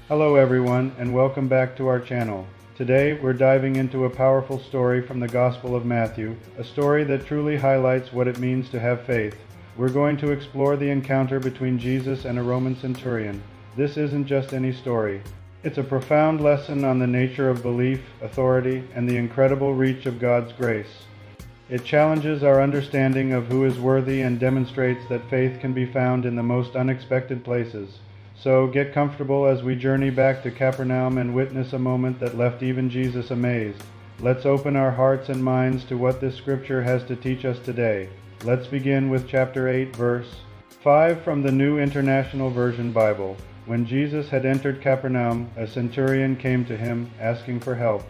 Hello everyone, and welcome back to our channel. Today we're diving into a powerful story from the Gospel of Matthew, a story that truly highlights what it means to have faith. We're going to explore the encounter between Jesus and a Roman centurion. This isn't just any story. It's a profound lesson on the nature of belief, authority, and the incredible reach of God's grace. It challenges our understanding of who is worthy and demonstrates that faith can be found in the most unexpected places. So get comfortable as we journey back to Capernaum and witness a moment that left even Jesus amazed. Let's open our hearts and minds to what this scripture has to teach us today. Let's begin with chapter 8, verse 5 from the New International Version Bible. When Jesus had entered Capernaum, a centurion came to him, asking for help.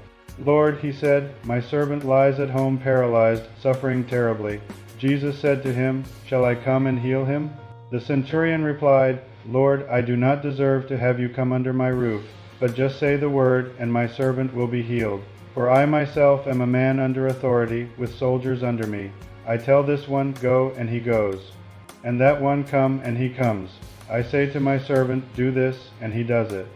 "Lord," he said, "my servant lies at home paralyzed, suffering terribly." Jesus said to him, "Shall I come and heal him?" The centurion replied, "Lord, I do not deserve to have you come under my roof, but just say the word, and my servant will be healed. For I myself am a man under authority, with soldiers under me. I tell this one, 'Go,' and he goes, and that one, 'Come,' and he comes. I say to my servant, 'Do this,' and he does it."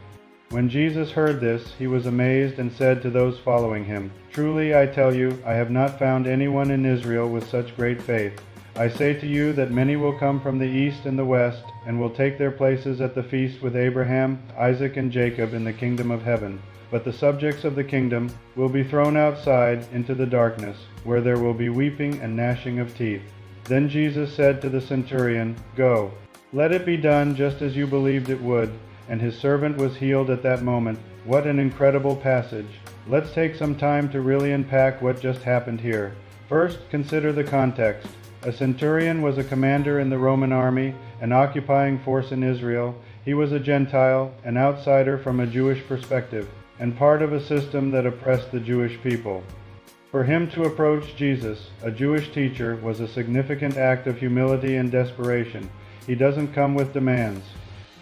When Jesus heard this, he was amazed and said to those following him, "Truly I tell you, I have not found anyone in Israel with such great faith. I say to you that many will come from the east and the west, and will take their places at the feast with Abraham, Isaac, and Jacob in the kingdom of heaven. But the subjects of the kingdom will be thrown outside into the darkness, where there will be weeping and gnashing of teeth." Then Jesus said to the centurion, "Go, let it be done just as you believed it would," and his servant was healed at that moment. What an incredible passage. Let's take some time to really unpack what just happened here. First, consider the context. A centurion was a commander in the Roman army, an occupying force in Israel. He was a Gentile, an outsider from a Jewish perspective, and part of a system that oppressed the Jewish people. For him to approach Jesus, a Jewish teacher, was a significant act of humility and desperation. He doesn't come with demands.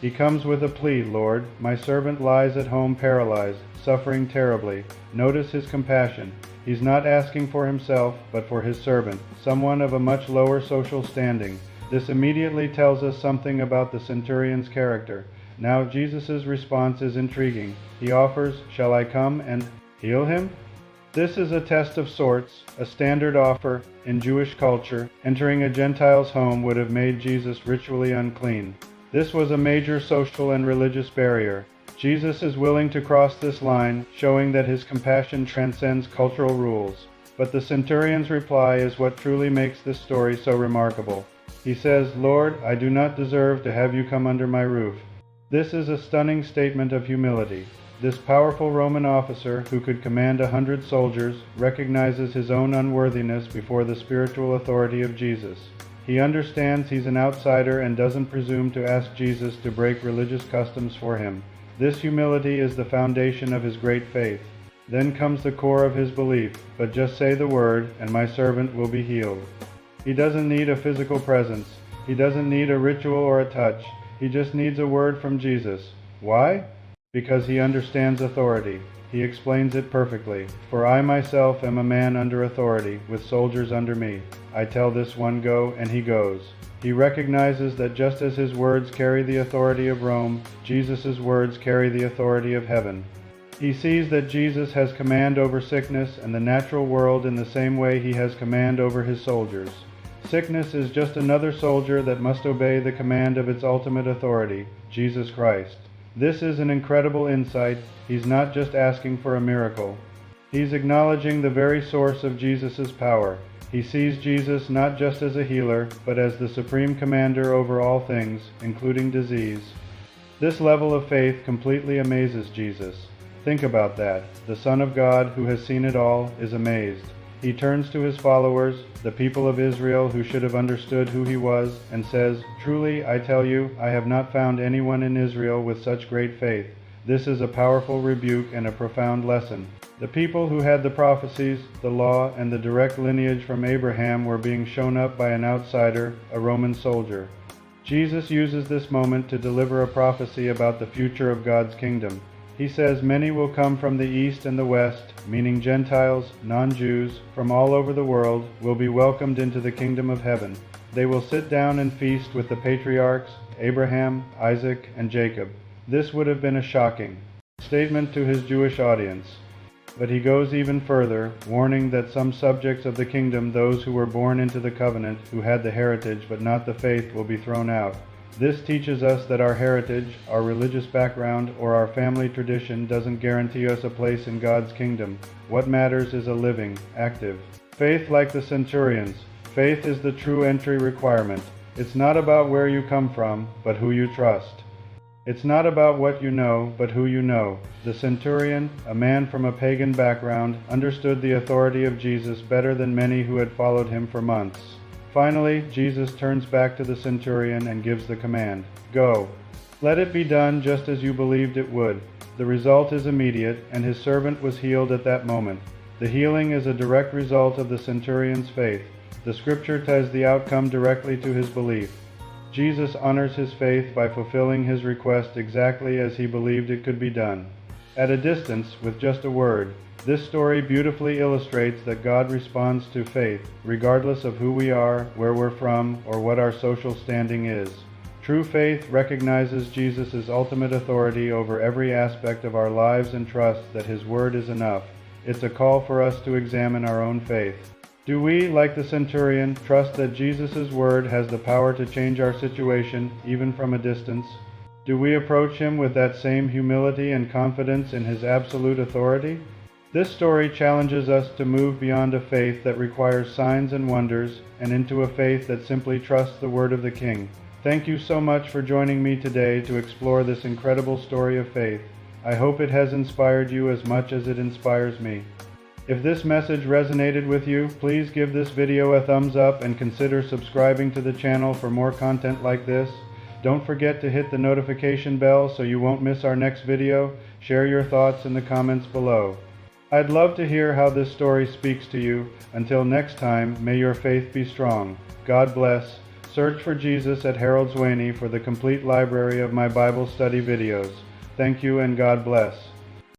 He comes with a plea, "Lord, my servant lies at home paralyzed, suffering terribly." Notice his compassion. He's not asking for himself, but for his servant, someone of a much lower social standing. This immediately tells us something about the centurion's character. Now Jesus' response is intriguing. He offers, "Shall I come and heal him?" This is a test of sorts, a standard offer. In Jewish culture, entering a Gentile's home would have made Jesus ritually unclean. This was a major social and religious barrier. Jesus is willing to cross this line, showing that his compassion transcends cultural rules. But the centurion's reply is what truly makes this story so remarkable. He says, "Lord, I do not deserve to have you come under my roof." This is a stunning statement of humility. This powerful Roman officer, who could command 100 soldiers, recognizes his own unworthiness before the spiritual authority of Jesus. He understands he's an outsider and doesn't presume to ask Jesus to break religious customs for him. This humility is the foundation of his great faith. Then comes the core of his belief, "But just say the word, and my servant will be healed." He doesn't need a physical presence. He doesn't need a ritual or a touch. He just needs a word from Jesus. Why? Because he understands authority. He explains it perfectly. "For I myself am a man under authority, with soldiers under me. I tell this one, 'Go,' and he goes." He recognizes that just as his words carry the authority of Rome, Jesus' words carry the authority of heaven. He sees that Jesus has command over sickness and the natural world in the same way he has command over his soldiers. Sickness is just another soldier that must obey the command of its ultimate authority, Jesus Christ. This is an incredible insight. He's not just asking for a miracle. He's acknowledging the very source of Jesus' power. He sees Jesus not just as a healer, but as the supreme commander over all things, including disease. This level of faith completely amazes Jesus. Think about that. The Son of God, who has seen it all, is amazed. He turns to his followers, the people of Israel who should have understood who he was, and says, "Truly, I tell you, I have not found anyone in Israel with such great faith." This is a powerful rebuke and a profound lesson. The people who had the prophecies, the law, and the direct lineage from Abraham were being shown up by an outsider, a Roman soldier. Jesus uses this moment to deliver a prophecy about the future of God's kingdom. He says many will come from the east and the west, meaning Gentiles, non-Jews, from all over the world, will be welcomed into the kingdom of heaven. They will sit down and feast with the patriarchs, Abraham, Isaac, and Jacob. This would have been a shocking statement to his Jewish audience. But he goes even further, warning that some subjects of the kingdom, those who were born into the covenant, who had the heritage but not the faith, will be thrown out. This teaches us that our heritage, our religious background, or our family tradition doesn't guarantee us a place in God's kingdom. What matters is a living, active faith like the centurions. Faith is the true entry requirement. It's not about where you come from, but who you trust. It's not about what you know, but who you know. The centurion, a man from a pagan background, understood the authority of Jesus better than many who had followed him for months. Finally, Jesus turns back to the centurion and gives the command, "Go. Let it be done just as you believed it would." The result is immediate, and his servant was healed at that moment. The healing is a direct result of the centurion's faith. The scripture ties the outcome directly to his belief. Jesus honors his faith by fulfilling his request exactly as he believed it could be done. At a distance, with just a word, this story beautifully illustrates that God responds to faith, regardless of who we are, where we're from, or what our social standing is. True faith recognizes Jesus' ultimate authority over every aspect of our lives and trusts that his word is enough. It's a call for us to examine our own faith. Do we, like the centurion, trust that Jesus' word has the power to change our situation, even from a distance? Do we approach him with that same humility and confidence in his absolute authority? This story challenges us to move beyond a faith that requires signs and wonders and into a faith that simply trusts the word of the King. Thank you so much for joining me today to explore this incredible story of faith. I hope it has inspired you as much as it inspires me. If this message resonated with you, please give this video a thumbs up and consider subscribing to the channel for more content like this. Don't forget to hit the notification bell so you won't miss our next video. Share your thoughts in the comments below. I'd love to hear how this story speaks to you. Until next time, may your faith be strong. God bless. Search for Jesus at Harold Zwaney for the complete library of my Bible study videos. Thank you and God bless.